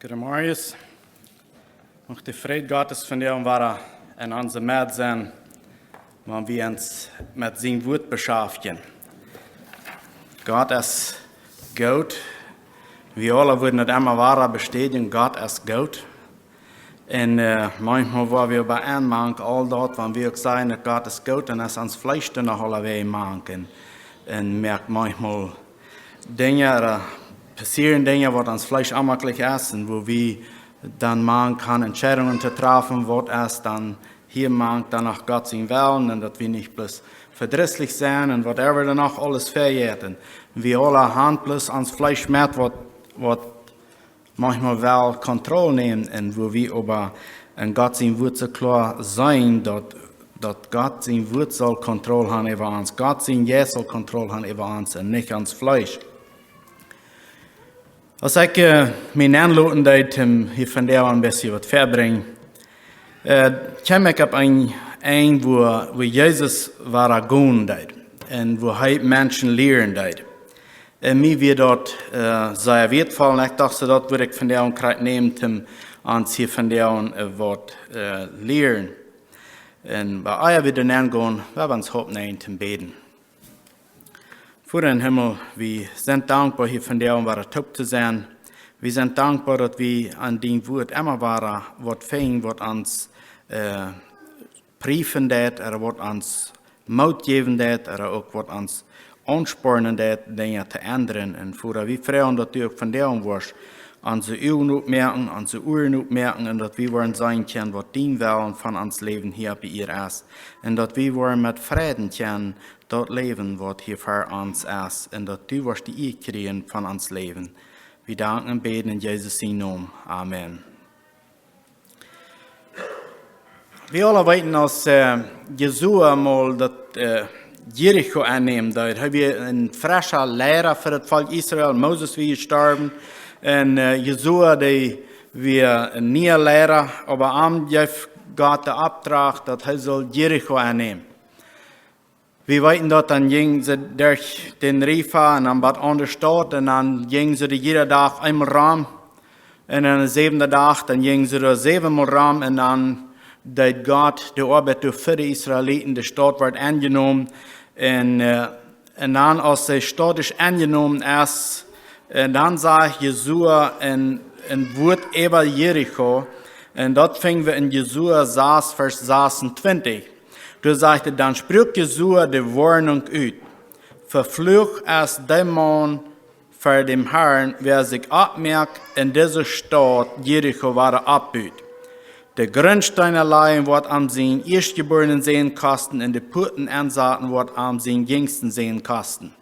Goedemorgen. Mag de vrede Gottes van jou waren en onze met zijn, wanneer we ons met zijn woord beschaffen. Gott ist gut. Wir alle würden nicht immer wahrer bestätigen, Gott ist gut. Und manchmal, wo wir bei einem machen, all dort, wenn wir auch sagen, dass Gott ist gut, dann ist uns Fleisch dann noch alle Wege machen. Und merkt manchmal Dinge, passieren Dinge, was uns Fleisch anmachlich ist, und wo wir dann machen kann, Entscheidungen zu treffen, was es dann hier macht, dann nach Gott sein Willen, und dass wir nicht bloß verdrisslich sein, und whatever dann auch alles verjährt. Und wir alle haben bloß ans Fleisch mit, was manchmal wel Kontrolle nehmen, und wo wir aber in Gott sein Wort so klar sein, dass Gott sein Wort soll Kontrolle haben über uns, Gott sein Ja soll Kontrolle haben über uns und nicht ans Fleisch. Als ich mijn aanloten deed, hier van daar een beetje wat verbrengen, kwam ik op een wo Jezus waar gaan deed, en wo hij mensen leren deed. En mij weer dat zeer wertvoll, en ik dacht, dat wil ik van daar krijgen nemen, om ons hier van daar wat leren. En bij we dan gaan, we hebben ons hoop nemen te beden. Vater in Himmel, wir sind dankbar, hier von dir, um top zu sein. Wir sind dankbar, dass wir an dein Wort immer waren, was fing, was uns briefen det, oder was uns Mut geben det, oder auch was uns anspornen det, Dinge zu ändern. Und Vater, wir freuen, dass du auch von dir warst, unsere Augen aufmerken, unsere Ohren aufmerken, und dass wir wollen sein können, was dein Willen von uns Leben hier bei ihr ist. Und dass wir wollen mit Frieden können, dat Leben, was hier für uns ist, und dass du wirst die kriegen von uns Leben. Wir danken und beten in Jesus' Namen. Amen. Wir alle wissen, dass Jesua mal das Jericho annehmen. Da haben wir einen frischen Lehrer für das Volk Israel. Moses wie gestorben. Und Jesua, der wir ein neuer Lehrer, aber am Gott der Auftrag, dass er soll Jericho annehmen. Wir wissen, dass dann gingen sie durch den Rifa und dann was anders dort, und dann gingen sie jeden Tag einmal rum. Und dann am 7. Tag, dann gingen sie da 7-mal rum, und dann hat Gott die Arbeit für die Israeliten, die Stadt wird angenommen. Und dann, als die Stadt ist angenommen ist, dann sagt Jesua ein Wort über Jericho, und dort fingen wir in Jesua 6, Vers 26. Du sagte, dann sprach Jesua die Warnung aus. Verflucht ist der Mann vor dem Herrn, wer sich abmerkt, in dieser Stadt Jericho war abbaut. Die Grundsteine allein wird am seinen Erstgeborenen sehen kosten, und die Putten ansaten wird am seinen Jüngsten sehen kosten.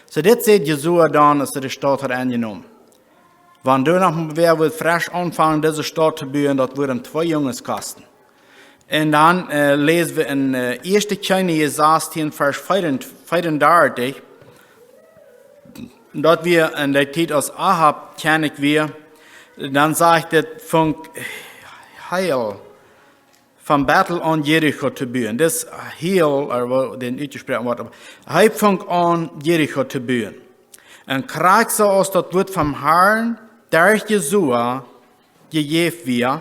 So, das sieht Jesua dann, als er die Stadt hat angenommen. Wenn du noch wer will frisch anfangen, diese Stadt zu bauen, das würden 2 Jungs kosten. Und dann lesen wir in 1. Könige 16, Vers 34, dort wir in der Zeit aus Ahab kennen wir, dann sagt er, von Heil, vom Battle an Jericho zu bauen. Das Heil, oder den ausgesprochen wird, aber Heil fängt an Jericho zu bauen. Und Krieg so aus, das wird vom Herrn, durch Jesua, gegeben wird,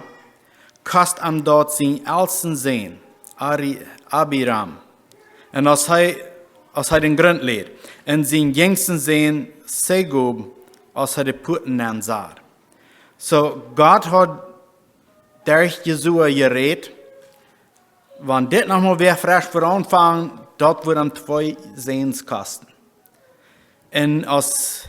kast am dort sein ältesten Sohn, Abiram. Und als er den Grund lädt, und sein jüngsten Sohn, Segub, als er die Putten ansah. So, Gott hat durch Jesua geredet, wenn das nochmal wer frisch voranfangen, dort wird am 2 Sehens kosten. Und als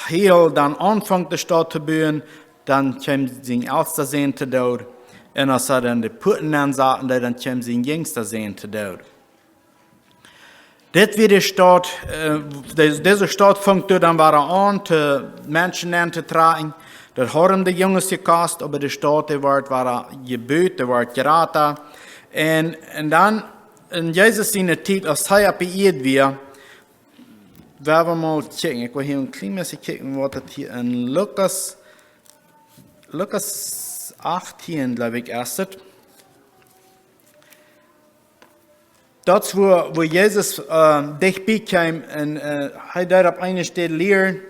Heil dann anfängt, die Stadt zu bauen, dann kommt sein ältester Sohn zu Tod. Und als er dann die Putten ansaten, dann kommt sein jüngster Sohn zu Tod. Das wird die Stadt, diese Stadt fängt dann an, die Menschen anzutragen. Das haben die Jungs gekostet, aber die Stadt war gebaut, die war geraten. Und dann, in Jesus in der Zeit, als er beirrt wird, werden wir mal checken. Ich will hier ein klein bisschen gucken, was das hier in Lukas 18, glaube ich, ist. Dort, wo Jesus dicht bekam, und er dort auf einer Stelle lehren,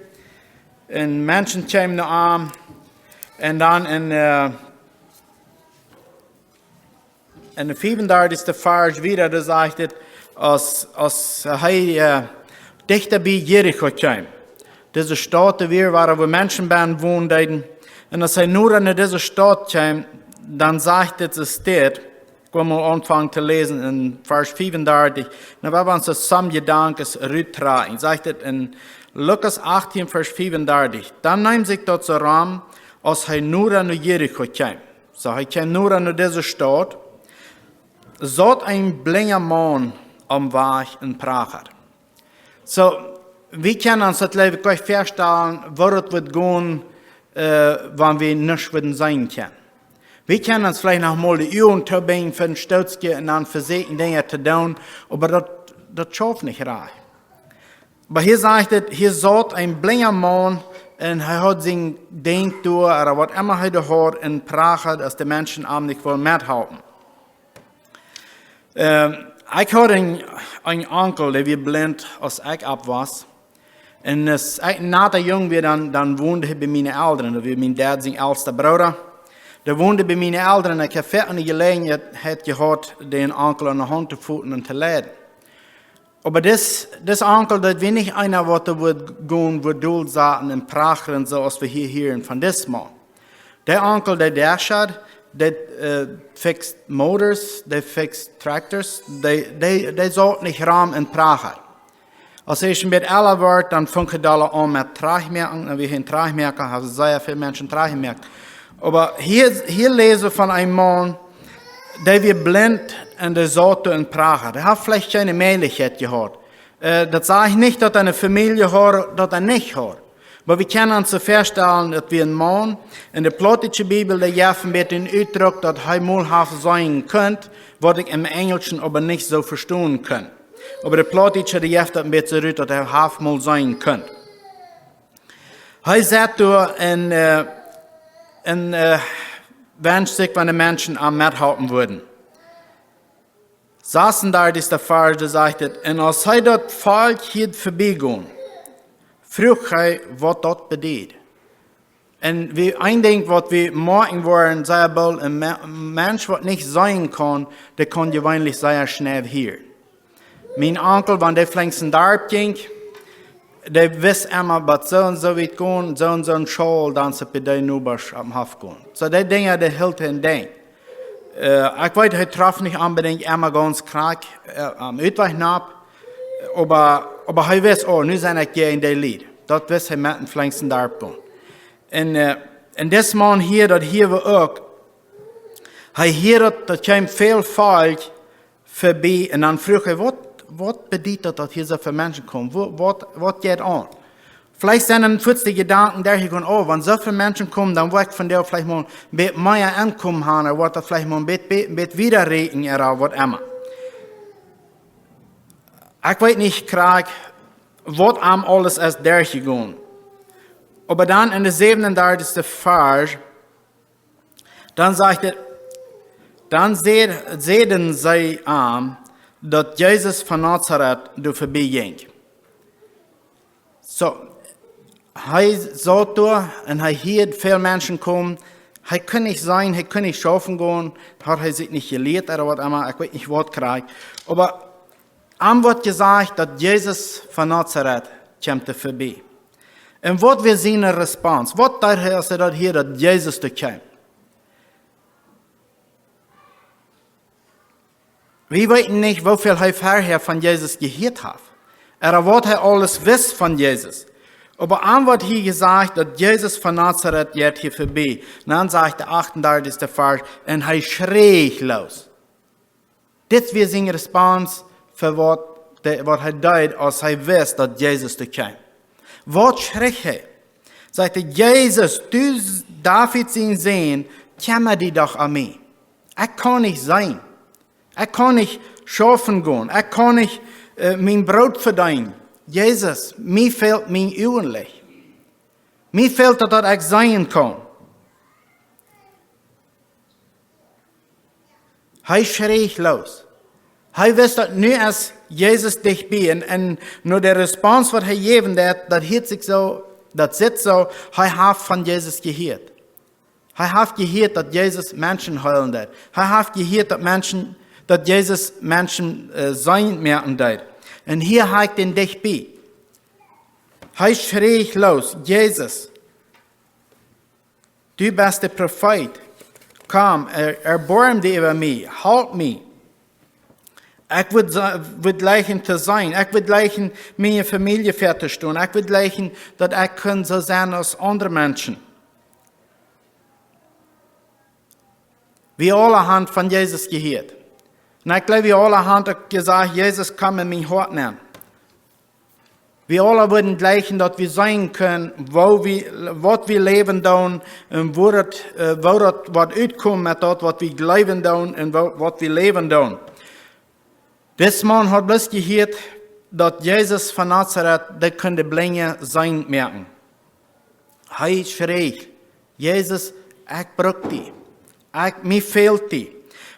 und Menschen kamen nach ihm, En dan in de 35e vers wieder, da sagt het, als hij dichter bij Jericho kwam. Deze stad weer waar we mensen bij woonden. En als hij nu naar deze stad kwam, dan zegt het de stad, ik wil mal anfangen te lezen in vers 35. Dan hebben we ons samen gedanken uitdragen. Zegt het in Lukas 18, vers 35. Dan neemt zich dat zo raam, als hij nu naar Jericho kwam. Zo hij kwam nu naar deze stad. Zat een blinde man am weg in Prager. So, we kunnen ons het leven kwijt voorstellen waar het wordt gaan, wanneer we niet worden zijn kunnen. We kunnen ons vielleicht nog mal de uren toebrengen voor een stootje en dan verzekeren dingen te doen, maar dat schafft niet graag. Maar hier zegt het, hier zat een blinde man en hij had zijn ding door, of wat immer hij had in Prager, dat de mensen hem niet willen methouden. Ik had een onkel, die was blind als ik op was. En als ik na de jong weer, dan woonde hij bij mijn ouderen. Dat was mijn dad zijn oudste broer. Daar woonde bij mijn ouderen. Ik heb verder een gelegenheid gehad, die onkel aan de hand te voeten en te leiden. Maar dit onkel, dat was niet einer, wat er wordt dood zaten in Prager en zoals we hier van dit man. Die onkel, die zat, die fixt motors, die fixt tractors, die zat niet raam in Prager. Als je een beetje ouder wordt, dan vangt het al aan met traagmerken. En we geen traagmerken, hebben zeer veel mensen traagmerken. Maar hier lezen we van een man, die was blind en die zat in Prager. Die had vielleicht geen mogelijkheid gehad. Dat zeg ik niet dat hij een familie had, dat hij niet had. Maar we kunnen ons voorstellen dat we een man, in de Plattdeutsche Bibel, die geeft een beetje een uitdruk dat hij moeilijk zijn kunt, wat ik in mijn Engelschen aber niet zo verstaan kan. Maar de Plattdeutsche die geeft dat een beetje uit dat hij half mal zijn kunt. Hij zegt door en wenscht zich van de mensen aan methouden worden. Saßen daar is de vers, die zegt het, en als hij dat volk hier voorbij ging, vroeg hij wat dat bedeed. En een ding wat we maken worden, zei wel, een mens wat niet zijn kan, die kan gewöhnlich sehr schnell hier. Mijn onkel, wanneer hij langs een dorp ging, die wist immer, dat zo en zo weet gaan, zo en zo'n school, dan ze bij die nubers op hof gaan. Zo die dingen, die hield hij in denk. Ik weet, hij traf niet unbedingt immer ganz krank am Uitweg nap, aber hij wist, oh, nu zijn ik in die lied. Dat wist hij met een flanksen dorp. En deze man hier, dat hier we ook, hij hier dat kwam veel volk voorbij en dan vroeg hij, wat betekent dat hier zoveel mensen komen? Wat gaat aan? Vielleicht zijn er de gedanken daar gewoon, oh, wanneer zoveel mensen komen, dan wordt van daar vielleicht mal een beetje meer aankomen gaan, er wordt er vielleicht mal een beetje wiederrekenen, of wat immer. Ik weet niet graag, wat am alles is daar gegaan. Maar dan in de 37e vers, dan zegt het, dan zeiden zij aan dat Jezus van Nazareth door voorbij ging. Zo, hij zat door en hij hield veel mensen komen. Hij kon niet zijn, hij kon niet schaffen gaan, had hij zich niet geleerd of wat immer, ik weet niet wat krijg. Maar am wordt gezegd dat Jezus van Nazareth kwam te voorbij. En wat we zien een respons, wat daar is dat hier dat Jezus te kwam. We weten niet hoeveel hij vorher van Jezus gehoord heeft. Wat hij alles wist van Jezus. Maar aan wordt hier gezegd dat Jezus van Nazareth gaat hier voorbij. En dan zegt de 38e vers, en hij schreef los. Dit was zijn respons voor wat hij deed als hij wist dat Jezus te kwam. Wat schreef hij? Zegt hij, Jezus, du David zijn zoon, kom die doch aan mij. Ik kan niet zijn. Ik kan niet schaffen gaan. Ik kan niet mijn brood verdienen. Jezus, mij fehlt mijn urenlicht. Mij fehlt dat ik zijn kan. Hij schreef los. Hij wist dat nu als Jezus dichtbij en nur de respons wat hij gegeven had, dat hield zich zo, dat zit zo, hij heeft van Jezus gehoord. Er hat gehört, dass Jesus Menschen heilen wird. Er hat gehört, dass Jesus Menschen sein merken wird. Und hier hat den dich bei. Er schrie los, Jesus, du bist der Prophet. Komm, erbarm dich über mich, halt mich. Ich würde leichen zu sein. Ich würde leichen, meine Familie fertig tun. Ich würde leichen, dass ich so sein als andere Menschen. Wir alle haben von Jesus gehört. Und ich glaube, wir alle haben gesagt, Jesus kann mir mein Hort nehmen. Wir alle würden gleichen, dass wir sein können, was wir leben tun, und wo das was uitkommt mit das, was wir glauben tun und was wir leben tun. This Mann hat bloß gehört, dass Jesus von Nazareth, der könnte blinde sein merken. Er schrie, Jesus, ich brauche dich. Mir fehlt dich.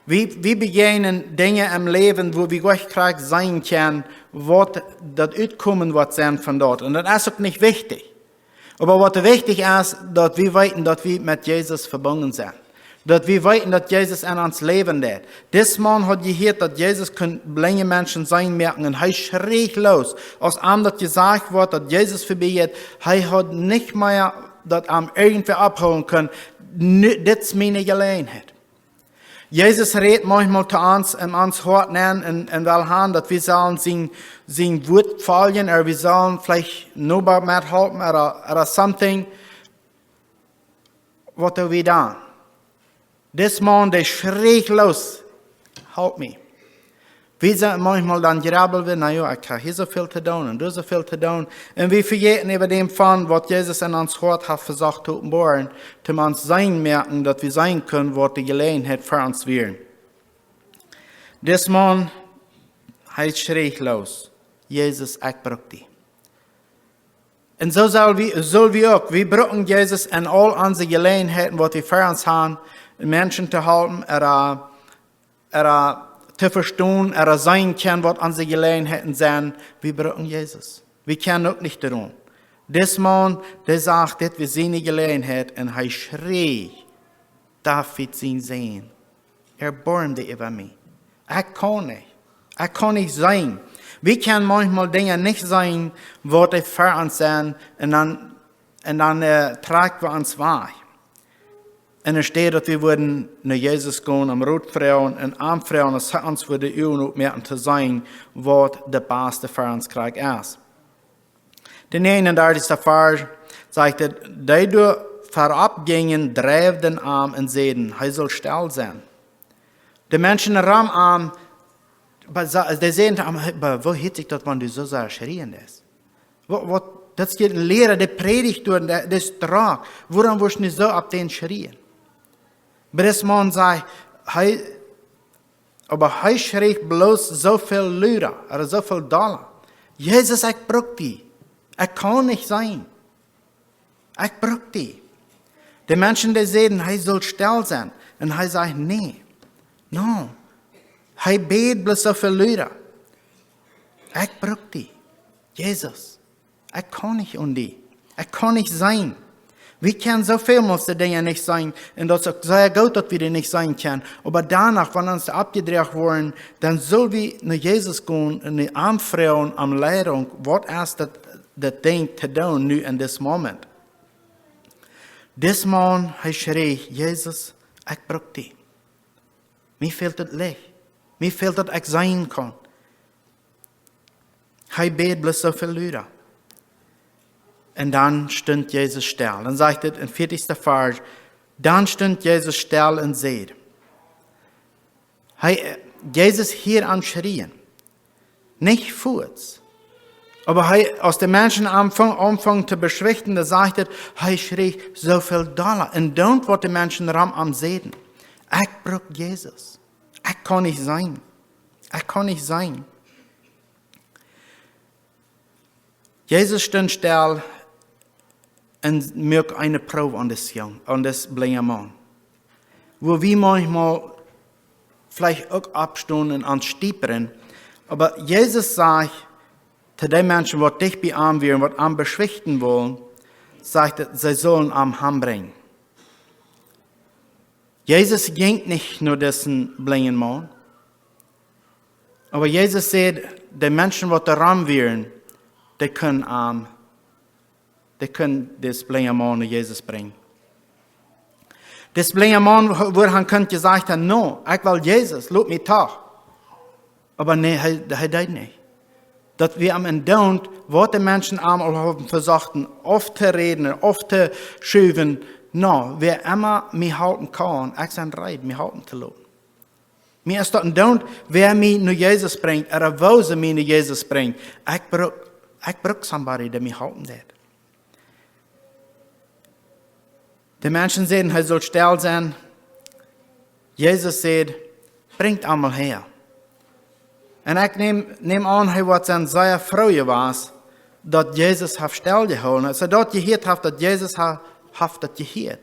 Wir begegnen Dinge im Leben, wo wir gleich sein können, was das Utkommen wird sein von dort. Und das ist auch nicht wichtig. Aber was wichtig ist, dass wir wissen, dass wir mit Jesus verbunden sind. Dass wir wissen, dass Jesus in uns leben wird. Dieser Mann hat gehört, dass Jesus blinde Menschen sein merken. Und er schrie los, als ihm das gesagt wird, dass Jesus vorbeigeht. Er hat nicht mehr, dass er irgendwie abholen kann. Das ist meine Gelegenheit. Jesus redet manchmal zu uns, uns Hort nennen, und will haben, dass wir sollen sein Wort folgen, oder wir sollen vielleicht nur mithalten, oder something. Was tun wir dann? Dieser Mann, der schrie los, halt mich. Wir sind manchmal dann gerabbelt, naja, ich habe hier so viel zu tun und da so viel zu tun. Und wir vergessen über dem von, was Jesus in uns Hort hat versucht zu offenbaren, zu uns sein merken, dass wir sein können, was die Gelegenheit für uns wäre. Dieser Mann, schrie los, Jesus, ich brauche dich. Und so soll wir auch, wir brauchen Jesus in all unsere Gelegenheiten, was wir für uns haben, Menschen zu halten, zu verstehen, sein können, was unsere Gelegenheiten sind. Wir brauchen Jesus. Wir können auch nicht tun. Dieser Mann, der sagt, das ist seine Gelegenheit, und er schrie, darf ich ihn sehen. Erbarm dich über mich. Ich kann nicht sein. Wir können manchmal Dinge nicht sein, was die für uns sind, und dann tragen wir uns wahr. Und es steht, dass wir würden nach Jesus gehen, am Rotfrauen und Armfrauen, es hat uns für die Übung merken zu sein, was der beste für uns Krieg ist. Der 39. Vers sagt, die du vorabgingen, dreif den Arm und sehen, er soll still sein. Die Menschen im Arm, die sehen, wo hört sich das, wenn du so sehr schrien ist? Das geht ein Lehrer, der predigt durch, der ist trag. Warum wirst du nicht so ab den schrien? Aber das Mann sagt, er schrie bloß so viel Lüder, oder so viel Dollar. Jesus, ich brauche die. Ich kann nicht sein. Ich brauche die. Die Menschen, die sehen, er soll still sein. Und er sagt, nee. No. Er betet bloß so viel Lüder. Ich brauche die. Jesus, ich kann nicht um die. Ich kann nicht sein. Wir können so viel die Dinge nicht sein. Und das ist sehr gut, dass wir die nicht sein können. Aber danach, wenn uns abgedreht worden, dann sollen wir nach Jesus gehen und die Armfrauen am Lehrung, was ist das Ding zu tun, nu in diesem Moment. Dieser Mann, schrie, Jesus, ich brauche dich. Mir fehlt das Licht. Mir fehlt, dass ich sein kann. Er betet bloß so viel Lüder. Und dann stund Jesus still. Dann sagt es im 40. Vers, dann stund Jesus still und seht. Jesus hier an Schrien. Nicht Fuß. Aber als die Menschen anfangen zu beschwichtigen, da sagt er schrie so viel Dollar. Und dann wird die Menschen am sehen. Ich brauche Jesus. Ich kann nicht sein. Ich kann nicht sein. Jesus stand still und merkt eine Probe an das blinde Mann. Wo wir manchmal vielleicht auch abstehen und anstiepern. Aber Jesus sagt zu den Menschen, die dich bearmen wollen, die am beschwichten wollen, sagt er, sie sollen am Ham bringen. Jesus ging nicht nur diesen blinden Mann, aber Jesus sagt, die Menschen, die daran wären, die können das blinde Mann zu Jesus bringen. Das blinde Mann, wo han könnte gesagt haben, no, ich will Jesus, lass mich doch. Aber nee, er deed nicht. Dat wir am Ende, was die Menschen einmal haben versuchten, oft zu reden, oft zu schieben, no, wer immer mich halten kann, ich bin bereit, mich halten zu lassen. Mir ist das Ende, wer mich zu Jesus bringt, oder wo sie mich zu Jesus bringt, ich brauche somebody, der mich halten wird. Die Menschen sehen, er soll still sein. Jesus sagt, bringt einmal her. Und ich nehm an, er wird sehr froh war, dass Jesus hat still geholt. Also dort gehört hat, dass Jesus hat das gehört.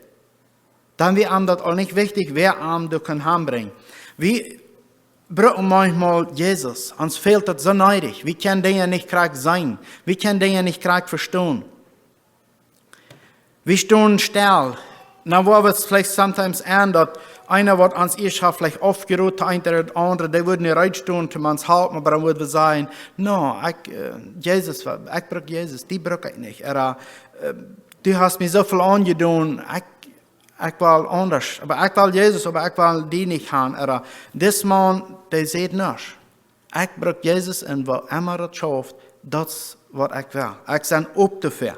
Dann wird ihm das auch nicht wichtig, wer ihm du kann herbringen. Wir brauchen manchmal Jesus. Uns fehlt das so neidig. Wir können Dinge nicht gerade sein. Wir können Dinge nicht gerade verstehen. Wir stehen still. Na, wo wird es vielleicht sometimes an, dass einer, was ans erst hat, vielleicht aufgeruht, der andere, der würde nicht reinstehen, um uns halten, aber dann würde wir sagen, no, ich brauche Jesus, die brauche ich nicht. Du hast mir so viel angetan, ich will anders, aber ich will Jesus, aber ich will die nicht haben. Das Mann, der sieht nicht. Ich brauche Jesus und was immer das schafft, das ist, was ich will. Ich bin up dafür.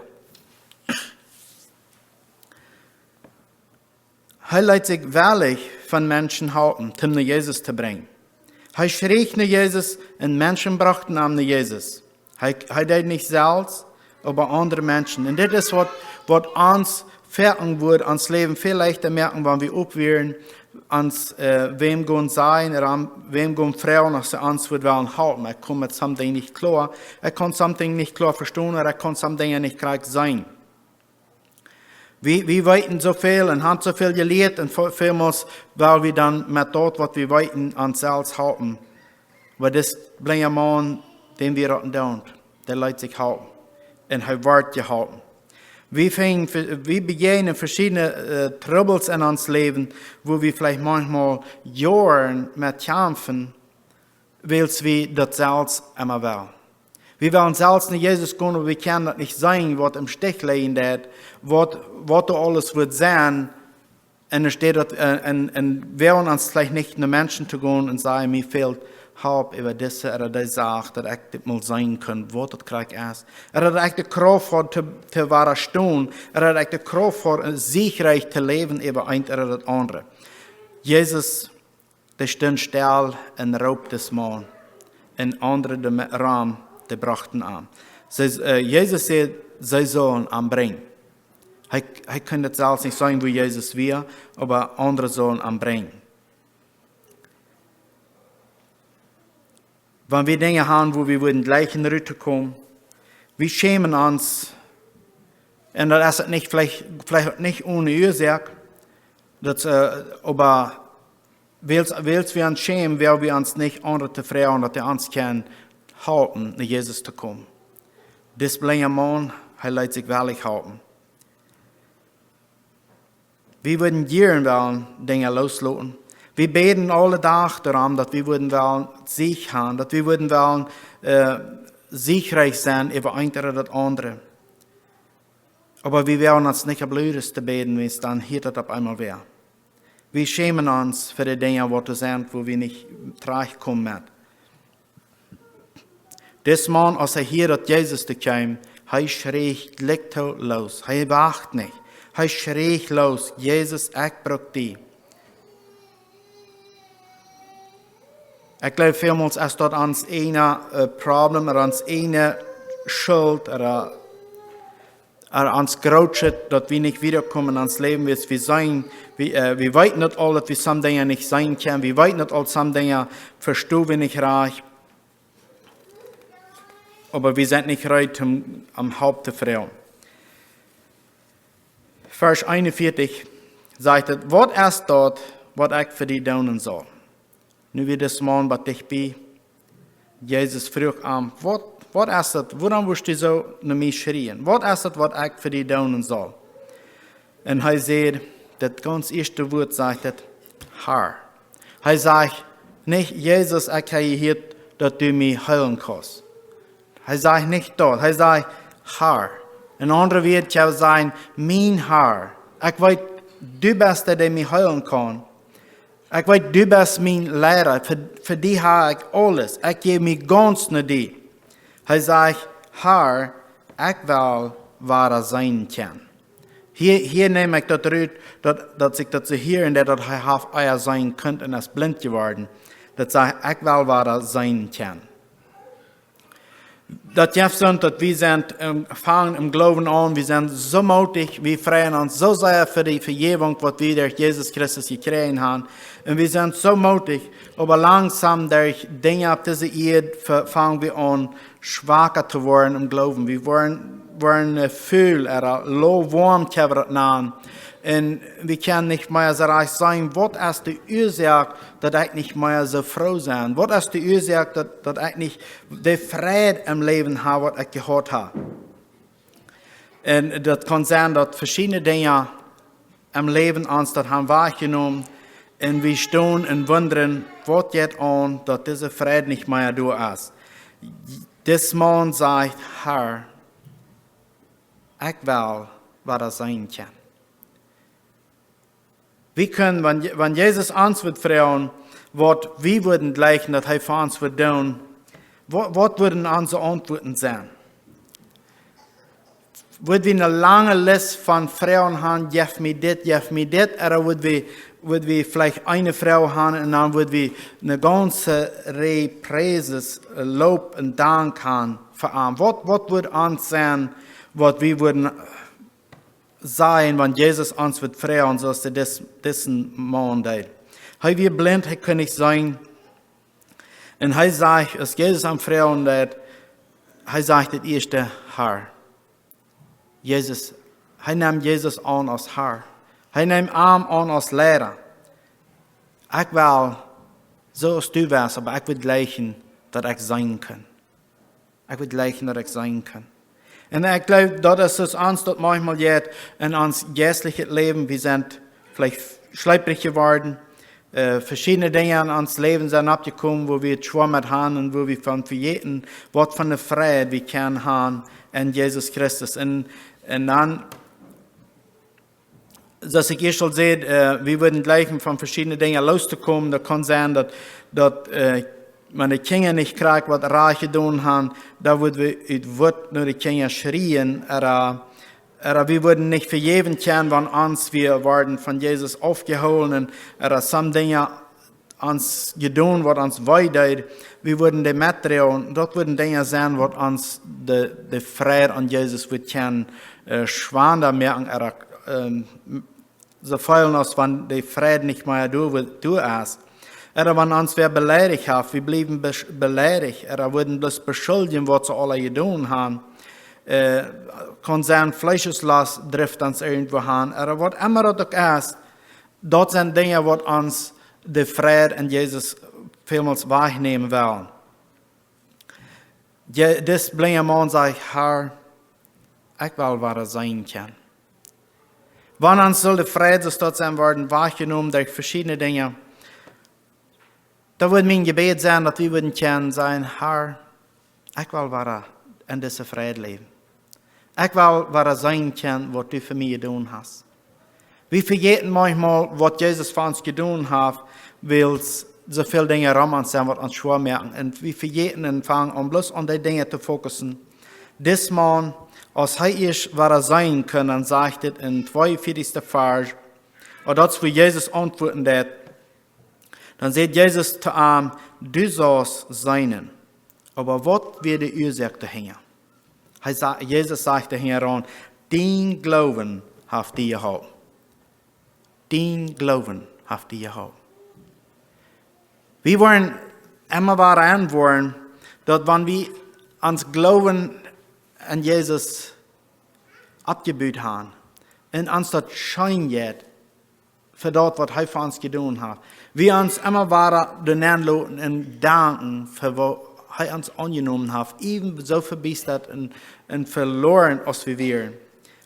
Er lässt sich wirklich von Menschen halten, um Jesus zu bringen. Er schrie nach Jesus und Menschen brachten ihm nach Jesus. Er deed nicht selbst, aber andere Menschen. Und das ist, was uns fertig wird, ans Leben viel leichter merken, wenn wir aufwählen, ans wem gehen sein, oder wem gehen Frauen, dass sie uns wird wollen halten. Ich komme mit something nicht klar, ich kann something nicht klar verstehen, oder ich kann something nicht gleich sein. Wir weiten so viel und haben so viel gelehrt und vielmals, weil wir dann mit dort, was wir weiten, an selbst halten. Weil das blinde Mann, den wir hatten, der lässt sich halten. Und er wird gehalten. Wir begegnen verschiedene Troubles in uns Leben, wo wir vielleicht manchmal Jahre mit kämpfen, weil wir das selbst immer wollen. Wir wollen selbst nicht Jesus gehen, aber wir können das nicht sein, was im Stich liegen wird, was da alles wird sein. Und es steht, und wir wollen uns vielleicht nicht nur Menschen zu gehen und sagen, mir fehlt Halb über diese oder die Sache, dass ich das mal sein kann, was das gerade ist. Oder dass ich die Kraft habe, zu wahrer stehen. Oder dass ich die Kraft habe, sicherlich zu leben über ein oder das andere. Jesus, der stand still und raubt das Mann. Und andere, den Raum, die brachten an. Jesus sagt, sie sollen anbringen. Er kann das selbst nicht sagen, wie Jesus will, aber andere sollen anbringen. Wenn wir Dinge haben, wo wir gleich in die Route kommen, wir schämen uns, und das ist nicht, vielleicht nicht ohne Ursache, aber weil wir uns schämen, weil wir uns nicht andere Frauen, dass wir uns können halten, nach Jesus zu kommen. Das blinde Mann, er lässt sich wirklich halten. Wir würden gerne wollen, Dinge loslassen. Wir beten alle Tage daran, dass wir würden wollen Sieg haben, dass wir würden wollen siegreich sein über ein oder das andere. Aber wir werden uns nicht am blödesten zu beten, wenn es dann hier das auf einmal wäre. Wir schämen uns für die Dinge, die sind, wo wir nicht zurechtkommen mit. Das Mann, als hier dass Jesus kam, er schrie gleich los. Er wacht nicht. Er schrie los, Jesus, ich brauche dich. Ich glaube, vielmals ist dort ans eine Problem, oder ans eine Schuld, oder ans Grouche, dass wir nicht wiederkommen ans Leben, wie wir sein. Wir weiten nicht all, dass wir some Dinge nicht sein können. Wir weiten nicht all, some Dinge verstehen wir nicht reich. Aber wir sind nicht reich, am Haupt der Frau. Vers 41 sagt es, was ist dort, was ich für die tun soll? Nu wie das Mann bei dich bei, Jesus fragt an, was ist das, woran wirst du so nach mir schreien? Was ist das, was ich für dich tun soll? Und er sagt, das ganz erste Wort sagt, Herr. Hij sagt nicht, Jesus, ich habe hier, dass du mich heilen kannst. Hij sagt nicht dort, hij sagt Herr. Een andere woord zou zijn, mijn Herr. Ik weet, du bist der mich heilen kann. Ich weiß, du bist mein Lehrer, für die habe ich alles. Ich gebe mich ganz nach dir. Er sagt, Herr, ich will, was sein kann. Hier nehme ich das Rüt, dass ich das hier und dass ich euer sein könnte und es blind geworden. Das sagt, ich will, was sein kann. Dat heeft zin dat we zijn fangen im Glauben an, wir sind so mutig, wir freuen uns so sehr für die Vergebung, was wir durch Jesus Christus gekriegt haben. Und wir sind so mutig, aber langsam durch Dinge auf dieser Erde fangen wir an, schwacher zu werden im Glauben. Wir werden viel, low warm geworden. Und wir können nicht mehr so reich sein, was ist die Ursache, dass ich nicht mehr so froh bin? Was ist die Ursache, dass ich nicht den Frieden im Leben habe, was ich gehört habe? Und das kann sein, dass verschiedene Dinge im Leben uns das haben wahrgenommen und wir stehen und wundern, was jetzt an, dass dieser Frieden nicht mehr da ist. Dieser Mann sagt, Herr, ich will, was sein kann. Wir können, wenn Jesus uns wird fragen, was wir würden gleichen, dass er für uns wird tun, was würden unsere Antworten sein? Würden wir eine lange Liste von Frauen haben, gib mir das, oder würden wir vielleicht eine Frau haben und dann würden wir eine ganze Reihe Preises, Lob und Dank haben für ihn? Was würde uns sein, was wir würden sein, wenn Jesus uns wird fragen, so ist diesen Mann da. Hij wir blind, hij kann nicht sein. Und er sagt, als Jesus am fragen wird, er sagt das erste Herr. Jesus, er nimmt Jesus an als Herr. Er nimmt ihn an als Lehrer. Ich will, so als du wärst, aber ich will gleichen, dass ich sein kann. Ich will gleichen, dass ich sein kann. Und ich glaube, das ist uns dort manchmal jetzt in uns geistliches Leben. Wir sind vielleicht schlepprig geworden. Verschiedene Dinge in uns Leben sind abgekommen, wo wir schwammen haben und wo wir von verjeten, was von der Freiheit wir können haben in Jesus Christus. Und dann, dass ich erst schon sehe, wir würden gleich von verschiedenen Dingen loszukommen. Da kann sein, dass meine Kinder nicht kriegen, was Reiche tun haben, da würden wir nur die Kinder schrien, aber wir würden nicht vergeben können, wenn wir werden von Jesus aufgeholt oder some Dinge uns getan, was uns weiter, wir würden die Material, dort würden Dinge sein, was uns die Freude an Jesus wird können, schwander merken, oder so fehlen uns, wenn die Freude nicht mehr du ist. Oder wenn uns wer beleidigt hat, wir blieben beleidigt, oder würden bloß beschuldigen, was sie alle getan haben. Kann sein, Fleischeslast trifft uns irgendwo an, oder was immer das ist, dort sind Dinge, was uns die Freude in Jesus vielmals wahrnehmen wollen. Das blinde Mann sagt, Herr, ich will, was sein kann. Wann uns soll die Freude dort sein werden, wahrgenommen durch verschiedene Dinge. Da würde mein Gebet sein, dass wir würden können sein, Herr, ich will, was in dieser Freude leben. Ich will, was sein kann, was du für mich getan hast. Wir vergessen manchmal, was Jesus für uns getan hat, weil so viele Dinge rum uns sind, was uns schwer merken. Und wir vergessen und fangen an, bloß an die Dinge zu fokussen. Das Mann, als er ist, was sein können, sagt es in 42. Vers, und das für Jesus antworten wird, dann sagt Jesus zu ihm, du sollst sein. Aber was wird die Ursache dahinter? Jesus sagte hieran, dein Glauben hat dir geholfen. Dein Glauben hat dir geholfen. Wir wollen immer daran wollen, dass wenn wir uns Glauben an Jesus abgebüht haben und uns das Schein geht, für das, was er für uns getan hat, wir uns immer weiter den und danken, für was er uns angenommen hat, eben so verbessert und verloren, als wir wären.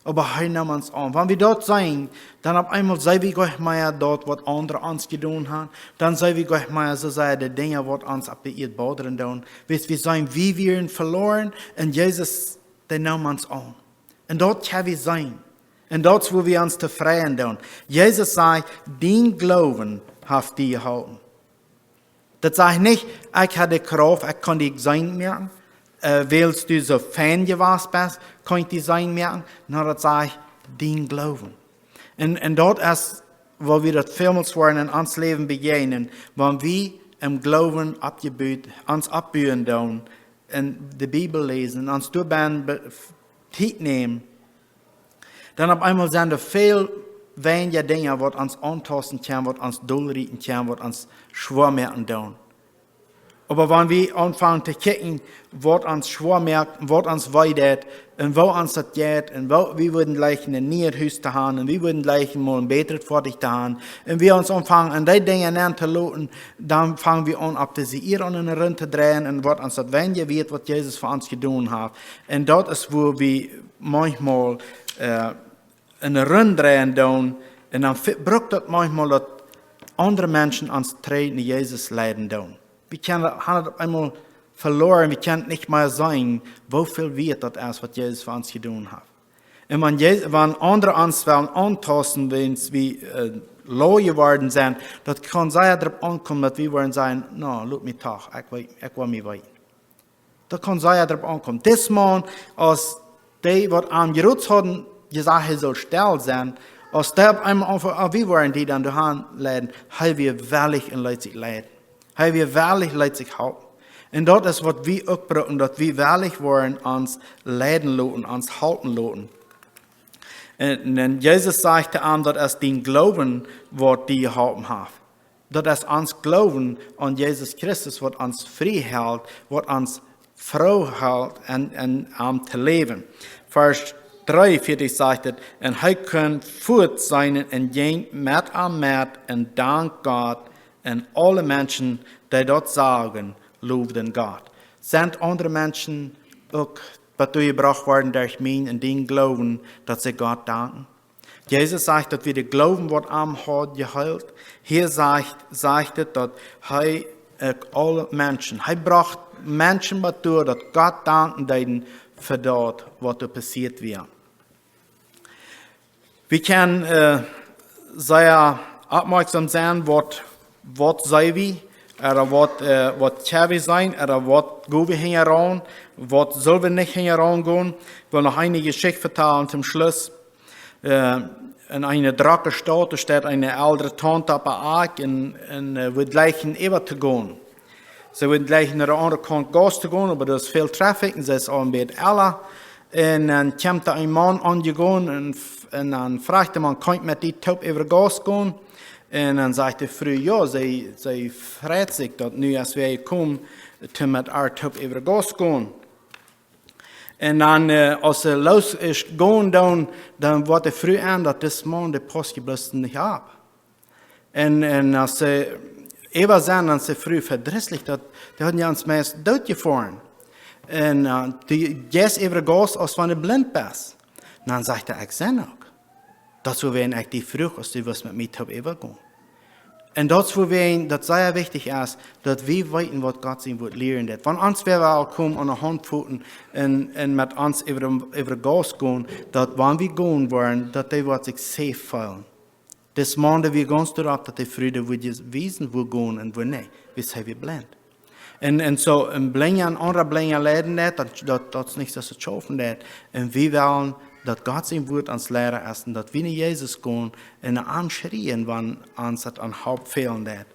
Aber hij nam uns an. Wenn wir dort sein, dann auf einmal sei wir gleich mehr dort, was andere uns getan haben. Dann sei wir gleich mehr so sei die Dinge, was uns ab ihr bodern tun. Wisst wir sein, wie wir verloren, und Jesus, der nahm uns an. Und dort kann wir sein. Und dort, wo wir uns zufrieden tun. Jesus sagt, den Glauben hat die gehalten. Das sage ich nicht, ich habe die Kraft, ich kann die sein merken. Willst du so Fan gewesen bist, kann ich die sein merken. Na, das sage ich, den Glauben. Und dort ist, wo wir das vielmals wollen in uns Leben begegnen, wenn wir im Glauben uns abbühen tun, in die Bibel lesen, uns durchbein Zeit nehmen, dann auf einmal sind da viel weniger Dinge, was uns antasten können, was uns durchrieten können, was uns schwer merken tun. Aber wenn wir anfangen zu gucken, was uns schwer merkt, was uns weidet, und wo uns das geht, und wir würden gleich ein Nierhus zu haben, und wir würden gleich mal ein Betet vor dich zu haben, und wir uns anfangen, an die Dinge zu lassen, dann fangen wir an, ab diese Ihr an eine Runde zu drehen, und was uns das weniger wird, was Jesus für uns getan hat. Und dort ist, wo wir manchmal eine Runde drehen tun, und dann braucht das manchmal, dass andere Menschen uns treten, Jesus leiden tun. Wir haben das einmal verloren, wir können nicht mehr sagen, wie viel wert das ist, was Jesus für uns getan hat. Und wenn andere uns antasten, wenn wir low geworden sind, das kann sehr darauf ankommen, dass wir wollen sagen, no, schau mich doch, ich will mich weiten. Das kann sehr darauf ankommen. Das Mann, als die, die an gerutzt haben, gesagt, er soll still sein, als der einmal einfach, wir wollen die dann daheim leiden, haben wir wirklich in Leipzig leiden. Haben wir wirklich Leipzig halten. Und das ist, was wir auch brauchen, dass wir wirklich wollen, uns leiden lassen, uns halten lassen. Und Jesus sagte an, dass es den Glauben, was die gehalten haben. Das ist uns Glauben an Jesus Christus, was uns frei hält, was uns froh hält, und zu leben. Vers 3, 4 sagt es, und er kann fort sein und gehen mit und dank Gott, und alle Menschen, die dort sagen, loben Gott. Sind andere Menschen auch gebracht worden durch mich und den Glauben, dass sie Gott danken? Jesus sagt, dass wir den Glauben, was am hat, geheilt. Hier sagt es, dass alle Menschen, bracht Menschen dazu, dass Gott danken denen für das, was da passiert wird. Wir können sehr aufmerksam sein, was sei wir, oder was kann wir sein, oder was gehen wir heran, was sollen wir nicht herangehen. Ich will noch eine Geschichte vertellen zum Schluss. In einer Drachenstadt steht eine ältere Tante auf der Ark und wird gleich in Eber zu gehen. Sie wird gleich in der anderen Kant Gas zu gehen, aber da ist viel Traffic und sie ist auch ein bisschen älter. Und dann kommt da ein Mann angegangen und dann fragt der Mann, kann ich mit die Taub über Gas gehen? Und dann sagt die Frau, ja, sie freut sich, dass nu als wir kommen, mit our Taub über Gas gehen. Und dann, als sie los ist, gehen, dann wird die Frau an, dass das Mann die Postgeblästen nicht ab. Und als sie über sind, dann ist die Frau verdrießlich, dass die haben ja uns meist dort gefahren. Und die gehst über Gas, als wenn du blind bist. Und dann sagt er, ich sehe noch. Das wo wir eigentlich die Frau, als du was mit mir übergehen. Und das wo wir, das sehr wichtig ist, dass wir wissen, was Gott sein wird lernen wird. Wenn uns wir auch kommen an der Hand puten und mit uns über Gas gehen, dass wenn wir gehen wollen, dass die wird sich safe fühlen. Das Mann, wir ganz darauf, dass die Freude wird wissen, wo gehen und wo nicht. Wir sind wir blind. Und so ein andere Blinge leiden nicht, das nicht so zu schaffen wird. Und wir wollen, dass Gott sein Wort ans Lehren ist und dass wir in Jesus gehen und anschreien, wenn uns das an Haupt fehlen wird.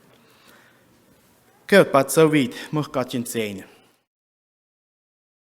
Gut, aber so weit. Muss Gott uns segnen.